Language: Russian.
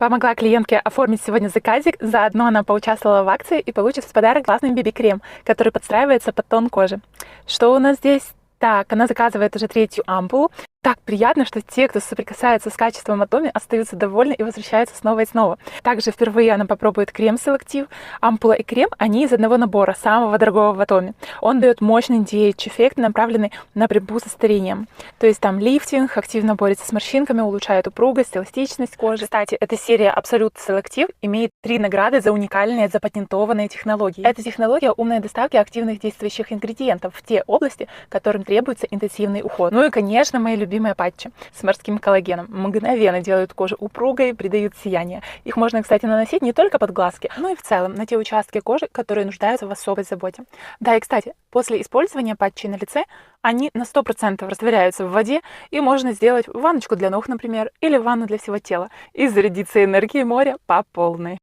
Помогла клиентке оформить сегодня заказик, заодно она поучаствовала в акции и получит в подарок классный BB-крем, который подстраивается под тон кожи. Что у нас здесь? Так, она заказывает уже третью ампулу. Так приятно, что те, кто соприкасается с качеством Atomy, остаются довольны и возвращаются снова и снова. Также впервые она попробует крем Selective. Ампула и крем, они из одного набора, самого дорогого в Atomy. Он дает мощный DH-эффект, направленный на борьбу со старением. То есть там лифтинг, активно борется с морщинками, улучшает упругость, эластичность кожи. Кстати, эта серия Absolute Selective имеет 3 награды за уникальные запатентованные технологии. Эта технология умной доставки активных действующих ингредиентов в те области, которым требуется интенсивный уход. Ну и, конечно, мои любимые патчи с морским коллагеном. Мгновенно делают кожу упругой, придают сияние. Их можно, кстати, наносить не только под глазки, но и в целом на те участки кожи, которые нуждаются в особой заботе. Да, и, кстати, после использования патчей на лице они на 100% растворяются в воде, и можно сделать ванночку для ног, например, или ванну для всего тела, и зарядиться энергией моря по полной.